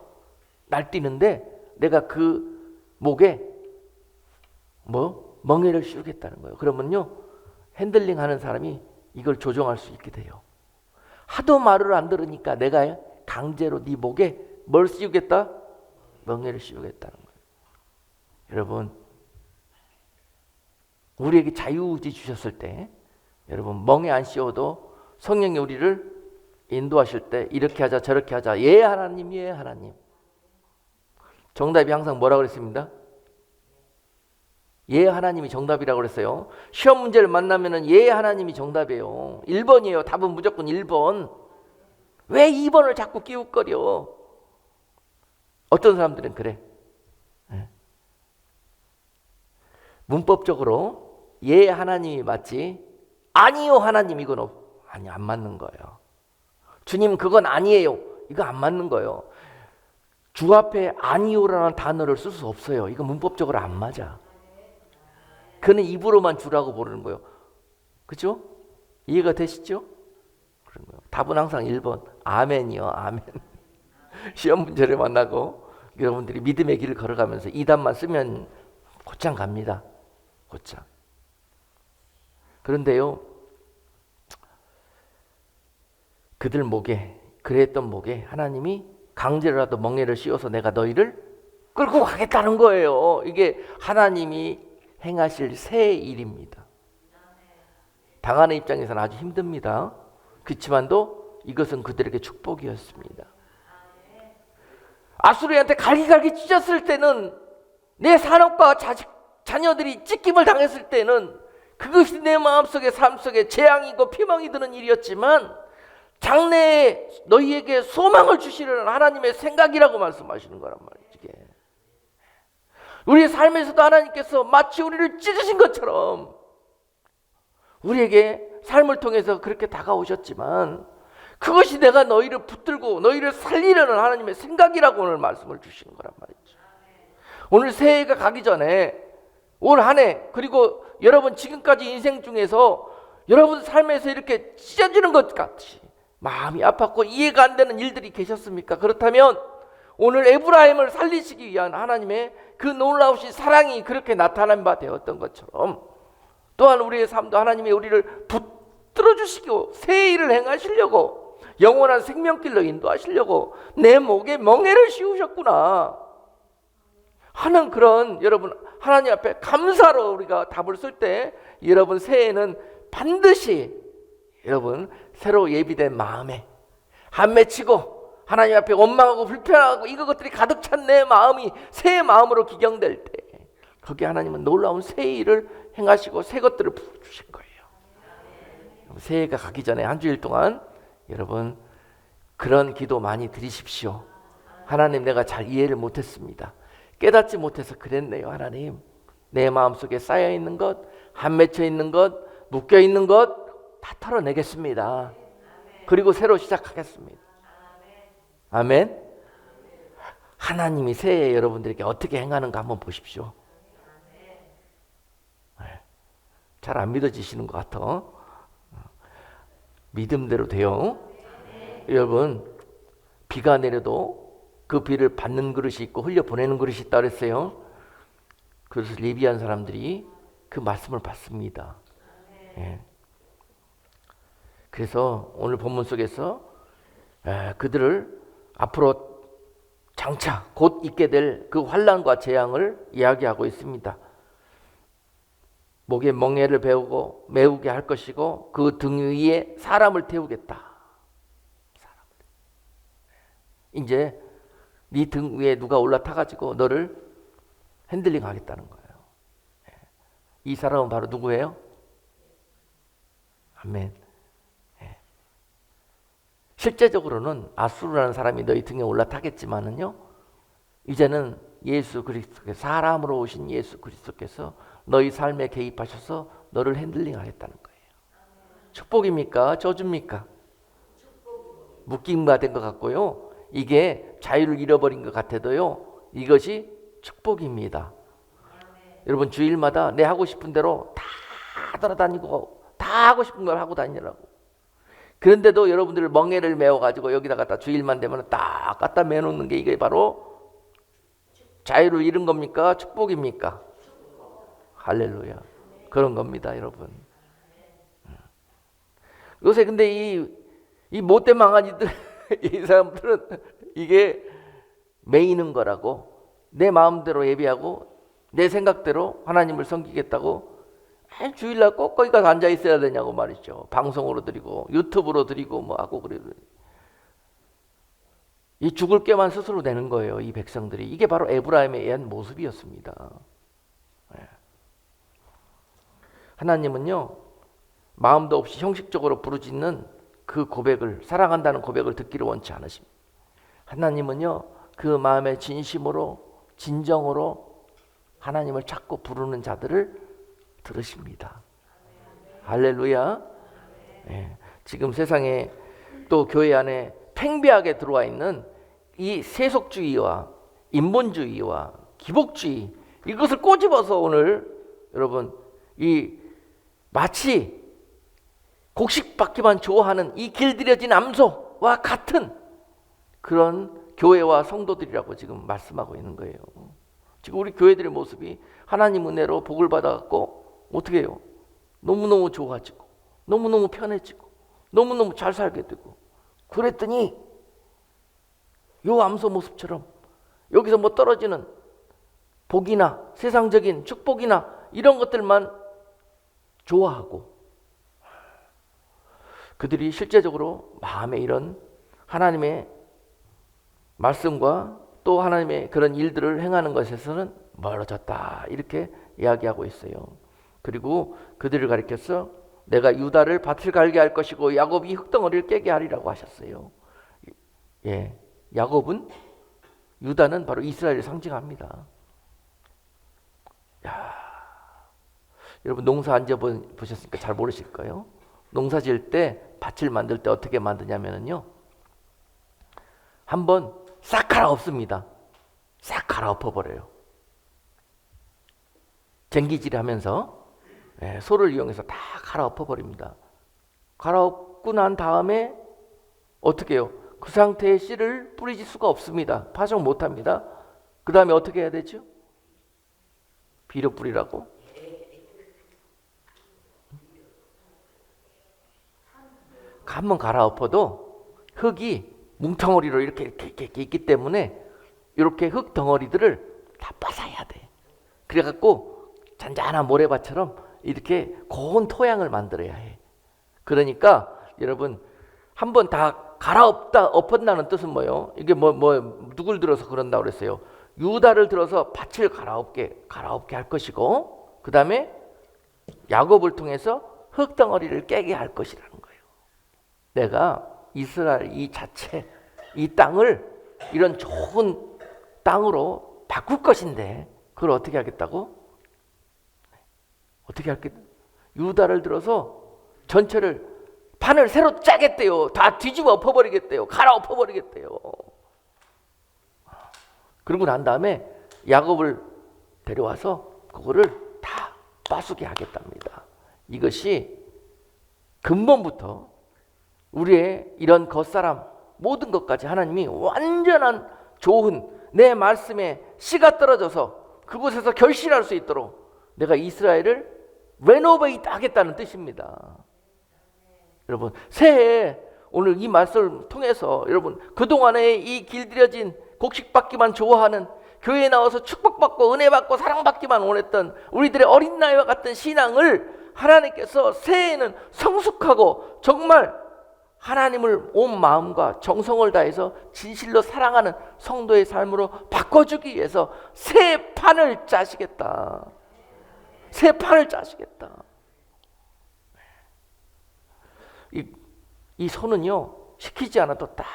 날뛰는데 내가 그 목에 멍에를 씌우겠다는 거예요. 그러면요 핸들링 하는 사람이 이걸 조정할 수 있게 돼요. 하도 말을 안 들으니까 내가 강제로 네 목에 뭘 씌우겠다? 멍에를 씌우겠다는 거예요. 여러분 우리에게 자유의지 주셨을 때 여러분 멍에 안 씌워도 성령이 우리를 인도하실 때 이렇게 하자 저렇게 하자 예 하나님 예 하나님. 정답이 항상 뭐라고 그랬습니다? 예 하나님이 정답이라고 그랬어요. 시험 문제를 만나면은 예 하나님이 정답이에요. 1번이에요. 답은 무조건 1번. 왜 2번을 자꾸 끼웃거려? 어떤 사람들은 그래. 문법적으로 예 하나님이 맞지 아니요 하나님 이건 아니 안 맞는 거예요. 주님 그건 아니에요. 이거 안 맞는 거예요. 주 앞에 아니요라는 단어를 쓸 수 없어요. 이거 문법적으로 안 맞아. 그는 입으로만 주라고 부르는 거예요. 그렇죠? 이해가 되시죠? 그런 거예요. 답은 항상 1번. 아멘이요. 아멘. 시험 문제를 만나고 여러분들이 믿음의 길을 걸어가면서 이 답만 쓰면 곧장 갑니다. 곧장. 그런데요. 그들 목에 그랬던 목에 하나님이 강제로라도 멍에를 씌워서 내가 너희를 끌고 가겠다는 거예요. 이게 하나님이 행하실 새 일입니다. 당하는 입장에서는 아주 힘듭니다. 그렇지만도 이것은 그들에게 축복이었습니다. 아수르한테 갈기갈기 찢었을 때는 내 산업과 자녀들이 찢김을 당했을 때는 그것이 내 마음속에 삶 속에 재앙이고 피망이 드는 일이었지만 장래에 너희에게 소망을 주시려는 하나님의 생각이라고 말씀하시는 거란 말이지. 우리의 삶에서도 하나님께서 마치 우리를 찢으신 것처럼 우리에게 삶을 통해서 그렇게 다가오셨지만 그것이 내가 너희를 붙들고 너희를 살리려는 하나님의 생각이라고 오늘 말씀을 주시는 거란 말이죠. 오늘 새해가 가기 전에 올 한 해 그리고 여러분 지금까지 인생 중에서 여러분 삶에서 이렇게 찢어지는 것 같이 마음이 아팠고 이해가 안 되는 일들이 계셨습니까? 그렇다면 오늘 에브라임을 살리시기 위한 하나님의 그 놀라우신 사랑이 그렇게 나타난 바 되었던 것처럼 또한 우리의 삶도 하나님이 우리를 붙들어 주시고 새 일을 행하시려고 영원한 생명길로 인도하시려고 내 목에 멍에를 씌우셨구나 하는 그런 여러분 하나님 앞에 감사로 우리가 답을 쓸 때 여러분 새해에는 반드시 여러분 새로 예비된 마음에 한 맺히고 하나님 앞에 원망하고 불편하고 이것들이 가득 찬 내 마음이 새 마음으로 기경될 때 거기에 하나님은 놀라운 새 일을 행하시고 새 것들을 부어주실 거예요. 새해가 가기 전에 한 주일 동안 여러분 그런 기도 많이 드리십시오. 하나님, 내가 잘 이해를 못했습니다. 깨닫지 못해서 그랬네요. 하나님, 내 마음속에 쌓여있는 것, 한 맺혀 있는 것, 묶여 있는 것 다 털어내겠습니다. 그리고 새로 시작하겠습니다. 아멘. 하나님이 새해 여러분들에게 어떻게 행하는가 한번 보십시오. 잘 안 믿어지시는 것 같아. 믿음대로 돼요. 여러분, 비가 내려도 그 비를 받는 그릇이 있고 흘려보내는 그릇이 있다고 그랬어요. 그래서 레위한 사람들이 그 말씀을 받습니다. 예. 그래서 오늘 본문 속에서 그들을 앞으로 장차 곧 있게 될 그 환난과 재앙을 이야기하고 있습니다. 목에 멍에를 메우게 할 것이고 그 등 위에 사람을 태우겠다. 이제 네 등 위에 누가 올라타가지고 너를 핸들링 하겠다는 거예요. 이 사람은 바로 누구예요? 아멘. 실제적으로는 아수르라는 사람이 너희 등에 올라타겠지만은요, 이제는 예수 그리스도께서, 사람으로 오신 예수 그리스도께서 너희 삶에 개입하셔서 너를 핸들링 하겠다는 거예요. 축복입니까? 저주입니까? 묶임과 된 것 같고요. 이게 자유를 잃어버린 것 같아도요, 이것이 축복입니다. 여러분, 주일마다 내 하고 싶은 대로 다 돌아다니고 다 하고 싶은 걸 하고 다니라고. 그런데도 여러분들 멍에를 메워가지고 여기다 갖다 주일만 되면 딱 갖다 메놓는 게 이게 바로 자유를 잃은 겁니까? 축복입니까? 할렐루야. 그런 겁니다, 여러분. 요새 근데 이 못된 망아지들, 이 사람들은 이게 메이는 거라고, 내 마음대로 예배하고 내 생각대로 하나님을 섬기겠다고 주일날 꼭 거기 가서 앉아 있어야 되냐고 말이죠. 방송으로 드리고 유튜브로 드리고 뭐 하고 그래요. 이 죽을 깨만 스스로 내는 거예요, 이 백성들이. 이게 바로 에브라임에 의한 모습이었습니다. 하나님은요, 마음도 없이 형식적으로 부르짖는 그 고백을, 사랑한다는 고백을 듣기를 원치 않으십니다. 하나님은요, 그 마음의 진심으로, 진정으로 하나님을 찾고 부르는 자들을 들으십니다. 할렐루야. 네. 지금 세상에 또 교회 안에 팽배하게 들어와 있는 이 세속주의와 인본주의와 기복주의, 이것을 꼬집어서 오늘 여러분 이 마치 곡식받기만 좋아하는 이 길들여진 암소와 같은 그런 교회와 성도들이라고 지금 말씀하고 있는 거예요. 지금 우리 교회들의 모습이 하나님 은혜로 복을 받아갖고 어떻게 해요? 너무너무 좋아지고 너무너무 편해지고 너무너무 잘 살게 되고, 그랬더니 요 암소 모습처럼 여기서 뭐 떨어지는 복이나 세상적인 축복이나 이런 것들만 좋아하고, 그들이 실제적으로 마음에 이런 하나님의 말씀과 또 하나님의 그런 일들을 행하는 것에서는 멀어졌다, 이렇게 이야기하고 있어요. 그리고 그들을 가리켜서 내가 유다를 밭을 갈게 할 것이고 야곱이 흙덩어리를 깨게 하리라고 하셨어요. 예, 야곱은, 유다는 바로 이스라엘을 상징합니다. 야, 여러분 농사 안 지어보셨으니까 잘 모르실 거예요. 농사 지을 때, 밭을 만들 때 어떻게 만드냐면요, 한번 싹 갈아엎습니다. 싹 갈아엎어버려요. 쟁기질 하면서 소를 이용해서 다 갈아엎어버립니다. 갈아엎고 난 다음에 어떻게 해요? 그 상태의 씨를 뿌리질 수가 없습니다. 파종 못합니다. 그 다음에 어떻게 해야 되죠? 비료 뿌리라고. 한번 갈아엎어도 흙이 뭉텅어리로 이렇게 있기 때문에 이렇게 흙 덩어리들을 다 빠사야 돼. 그래갖고 잔잔한 모래밭처럼 이렇게 고운 토양을 만들어야 해. 그러니까 여러분, 한번 다 엎었다는 뜻은 뭐예요? 이게 누굴 들어서 그런다고 그랬어요? 유다를 들어서 밭을 갈아엎게 할 것이고, 그 다음에 야곱을 통해서 흙덩어리를 깨게 할 것이라는 거예요. 내가 이스라엘 이 자체, 이 땅을 이런 좋은 땅으로 바꿀 것인데, 그걸 어떻게 하겠다고? 어떻게 할겠? 유다를 들어서 전체를 판을 새로 짜겠대요. 다 뒤집어 엎어버리겠대요. 갈아엎어버리겠대요. 그러고 난 다음에 야곱을 데려와서 그거를 다 빠수게 하겠답니다. 이것이 근본부터 우리의 이런 겉사람 모든 것까지 하나님이 완전한 좋은 내 말씀에 씨가 떨어져서 그곳에서 결실할 수 있도록 내가 이스라엘을 레노베이트 하겠다는 뜻입니다. 여러분, 새해에 오늘 이 말씀을 통해서 여러분, 그동안에 이 길들여진 곡식받기만 좋아하는, 교회에 나와서 축복받고 은혜받고 사랑받기만 원했던 우리들의 어린 나이와 같은 신앙을 하나님께서 새해에는 성숙하고 정말 하나님을 온 마음과 정성을 다해서 진실로 사랑하는 성도의 삶으로 바꿔주기 위해서 새 판을 짜시겠다. 새 판을 짜시겠다. 이 손은요, 시키지 않아도 딱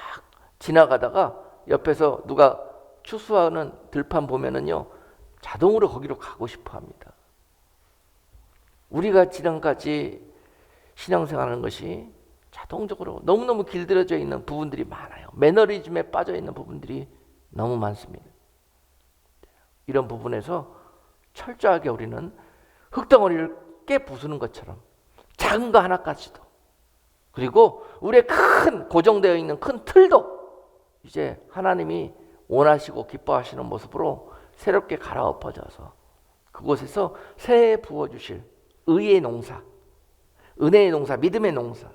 지나가다가 옆에서 누가 추수하는 들판 보면은요, 자동으로 거기로 가고 싶어 합니다. 우리가 지금까지 신앙생활하는 것이 자동적으로 너무너무 길들여져 있는 부분들이 많아요. 매너리즘에 빠져 있는 부분들이 너무 많습니다. 이런 부분에서 철저하게 우리는 흙덩어리를 깨부수는 것처럼 작은 거 하나까지도, 그리고 우리의 큰 고정되어 있는 큰 틀도 이제 하나님이 원하시고 기뻐하시는 모습으로 새롭게 갈아엎어져서 그곳에서 새해 부어주실 의의 농사, 은혜의 농사, 믿음의 농사,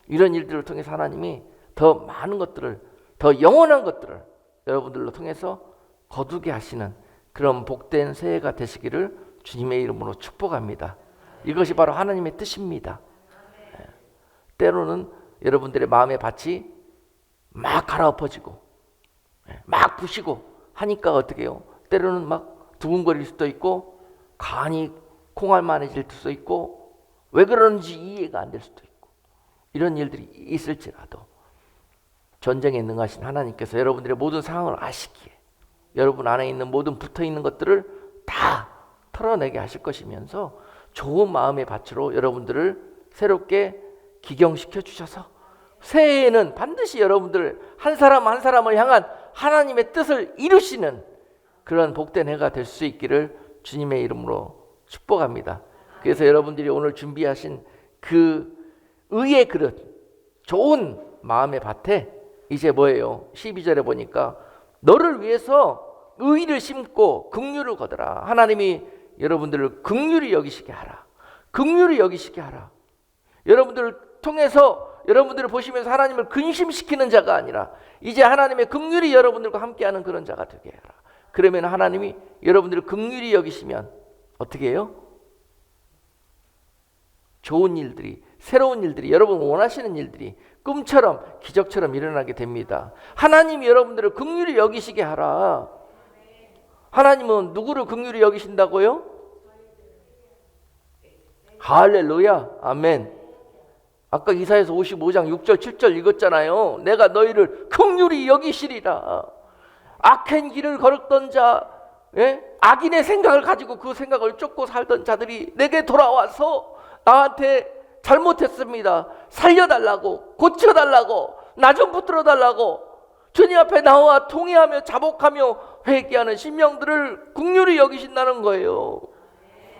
이런 일들을 통해서 하나님이 더 많은 것들을, 더 영원한 것들을 여러분들로 통해서 거두게 하시는 그런 복된 새해가 되시기를 주님의 이름으로 축복합니다. 이것이 바로 하나님의 뜻입니다. 때로는 여러분들의 마음의 밭이 막 갈아엎어지고 막 부시고 하니까 어떻게 해요? 때로는 막 두근거릴 수도 있고 간이 콩알만해질 수도 있고 왜 그러는지 이해가 안 될 수도 있고, 이런 일들이 있을지라도 전쟁에 능하신 하나님께서 여러분들의 모든 상황을 아시기에 여러분 안에 있는 모든 붙어있는 것들을 다 털어내게 하실 것이면서 좋은 마음의 밭으로 여러분들을 새롭게 기경시켜 주셔서 새해에는 반드시 여러분들 한 사람 한 사람을 향한 하나님의 뜻을 이루시는 그런 복된 해가 될 수 있기를 주님의 이름으로 축복합니다. 그래서 여러분들이 오늘 준비하신 그 의의 그릇, 좋은 마음의 밭에 이제 뭐예요? 12절에 보니까 너를 위해서 의를 심고 긍휼을 거두라. 하나님이 여러분들을 긍휼히 여기시게 하라. 긍휼히 여기시게 하라. 여러분들을 통해서 여러분들을 보시면서 하나님을 근심시키는 자가 아니라 이제 하나님의 긍휼이 여러분들과 함께하는 그런 자가 되게 해라. 그러면 하나님이 여러분들을 긍휼히 여기시면 어떻게 해요? 좋은 일들이, 새로운 일들이, 여러분 원하시는 일들이 꿈처럼 기적처럼 일어나게 됩니다. 하나님이 여러분들을 긍휼히 여기시게 하라. 하나님은 누구를 긍휼히 여기신다고요? 할렐루야, 아멘. 아까 이사야서 55장 6절 7절 읽었잖아요. 내가 너희를 긍휼히 여기시리라. 악한 길을 걸었던 자, 악인의 생각을 가지고 그 생각을 쫓고 살던 자들이 내게 돌아와서 나한테 잘못했습니다, 살려달라고, 고쳐달라고, 나 좀 붙들어달라고 주님 앞에 나와 통회하며 자복하며 회개하는 심령들을 긍휼히 여기신다는 거예요.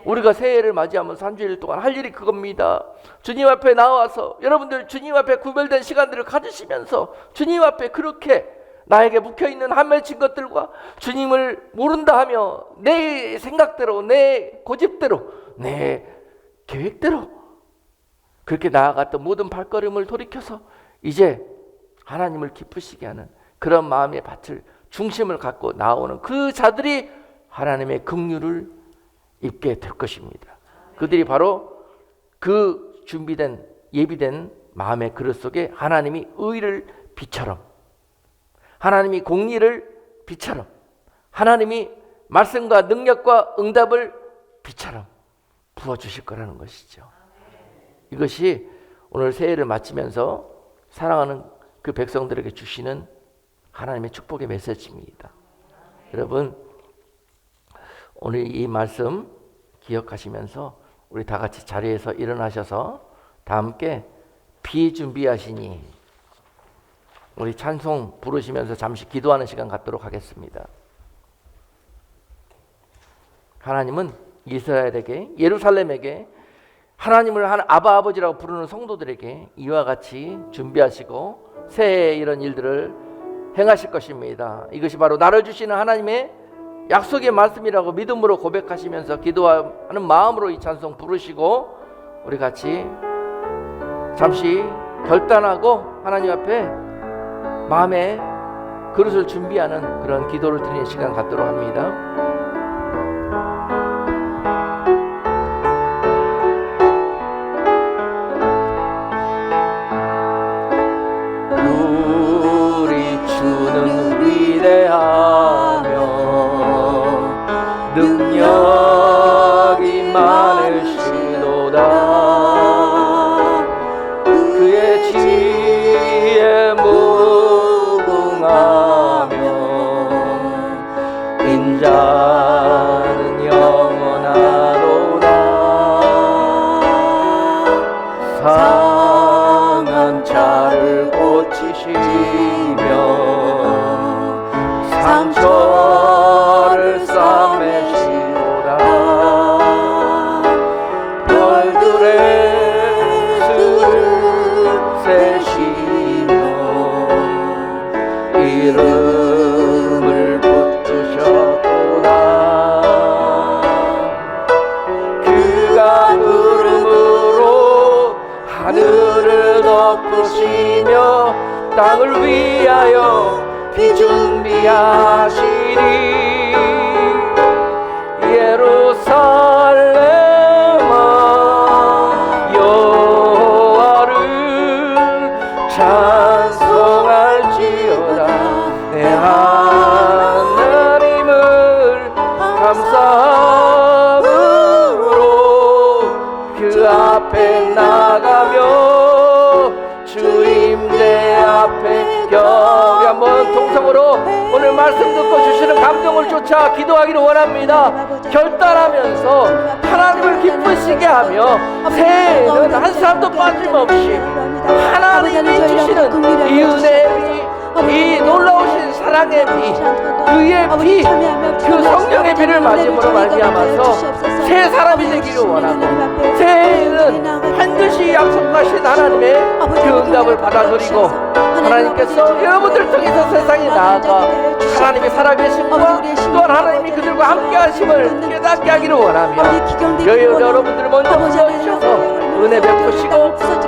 우리가 새해를 맞이하면서 한 주일 동안 할 일이 그겁니다. 주님 앞에 나와서 여러분들 주님 앞에 구별된 시간들을 가지시면서 주님 앞에 그렇게 나에게 묵혀있는 한 맺힌 것들과 주님을 모른다 하며 내 생각대로, 내 고집대로, 내 계획대로 그렇게 나아갔던 모든 발걸음을 돌이켜서 이제 하나님을 기쁘시게 하는 그런 마음의 밭을, 중심을 갖고 나오는 그 자들이 하나님의 긍휼을 입게 될 것입니다. 그들이 바로 그 준비된, 예비된 마음의 그릇 속에 하나님이 의를 빛처럼, 하나님이 공의를 빛처럼, 하나님이 말씀과 능력과 응답을 빛처럼 부어주실 거라는 것이죠. 이것이 오늘 새해를 마치면서 사랑하는 그 백성들에게 주시는 하나님의 축복의 메시지입니다. 여러분, 오늘 이 말씀 기억하시면서 우리 다 같이 자리에서 일어나셔서 다 함께 비 준비하시니, 우리 찬송 부르시면서 잠시 기도하는 시간 갖도록 하겠습니다. 하나님은 이스라엘에게, 예루살렘에게, 하나님을 아바 아버지라고 부르는 성도들에게 이와 같이 준비하시고 새해에 이런 일들을 행하실 것입니다. 이것이 바로 나를 주시는 하나님의 약속의 말씀이라고 믿음으로 고백하시면서 기도하는 마음으로 이 찬송 부르시고 우리 같이 잠시 결단하고 하나님 앞에 마음의 그릇을 준비하는 그런 기도를 드리는 시간 갖도록 합니다. 능력이 많으시도다. 그의 지혜 무궁하며 인자는 영원하도다. 상한 자를 고치시며 상처를 싸매시도다. 별들의 수를 세시며 이름을 붙드셨도다. 그가 구름으로 하늘을 덮으시며 땅을 위하여 비 준비하시리. 예루살렘아 여호와를 찬송할지어다. 내 하나님을 감사함으로 그 앞에 나가며 주 임재 앞에 경배. 한번 통성으로 오늘 말씀 듣고 주시는 감동을 쫓아 기도하기를 원합니다. 결단하면서 하나님을 기쁘시게 하며 새해에는 한 사람도 빠짐없이 하나님이 주시는 이 은혜의 비, 이 놀라우신 사랑의 비, 그의 비, 그 성령의 비를 맞음으로 말미암아서 새 사람이 되기를 원하고 새해에는 반드시 약속하신 하나님의 그 응답을 받아들이고 하나님께서 여러분들 통해서 세상에 나아가 하나님의 살아계심과 또한 하나님이 그들과 함께 하심을 깨닫게 하기를 원하며 여러분들을 먼저 불러주셔서 은혜 베푸시고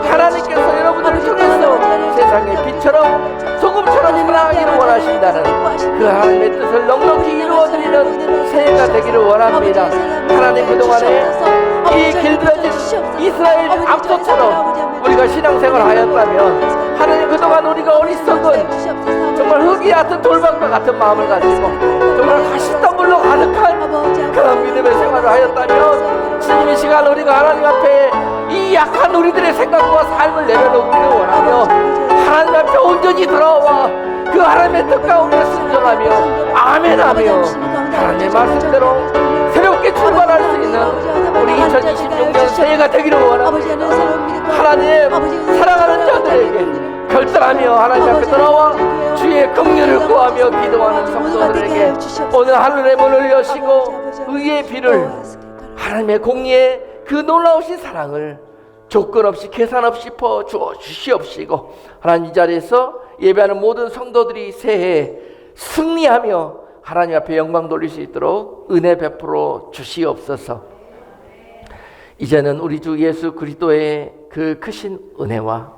하나님께서 여러분들을 통해서 세상의 빛처럼 소금처럼 살아가기를 원하신다는 그 하나님의 뜻을 넉넉히 이루어드리는 새해가 되기를 원합니다. 하나님, 그동안에 이 길들여진 이스라엘 앞서처럼 우리가 신앙생활을 하였다면 하나님, 그동안 우리가 어리석은 정말 흙이 얕은 돌밭과 같은 마음을 가지고 정말 가시덤불로 가득한 그런 믿음의 생활을 하였다면 지금 이 시간 우리가 하나님 앞에 이 약한 우리들의 생각과 삶을 내려놓기를 원하며 하나님 앞에 온전히 돌아와 그 하나님의 뜻 가운데 순종하며 아멘하며 하나님의 말씀대로 새롭게 출발할 수 있는 우리 2026년 새해가 되기를 원합니다. 하나님, 사랑하는 자들에게 결단하며 하나님 앞에 돌아와 주의 긍휼을 구하며 기도하는 성도들에게 오늘 하늘의 문을 여시고 의의 비를, 하나님의 공의의 그 놀라우신 사랑을 조건 없이 계산 없이 퍼 주어 주시옵시고 하나님, 이 자리에서 예배하는 모든 성도들이 새해에 승리하며 하나님 앞에 영광 돌릴 수 있도록 은혜 베풀어 주시옵소서. 이제는 우리 주 예수 그리스도의 그 크신 은혜와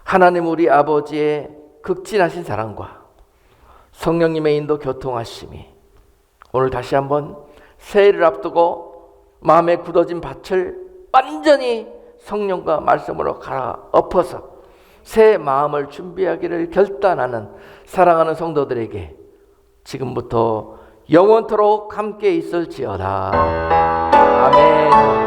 하나님 우리 아버지의 극진하신 사랑과 성령님의 인도 교통하심이 오늘 다시 한번 새해를 앞두고 마음에 굳어진 밭을 완전히 성령과 말씀으로 갈아엎어서 새 마음을 준비하기를 결단하는 사랑하는 성도들에게 지금부터 영원토록 함께 있을지어다. 아멘.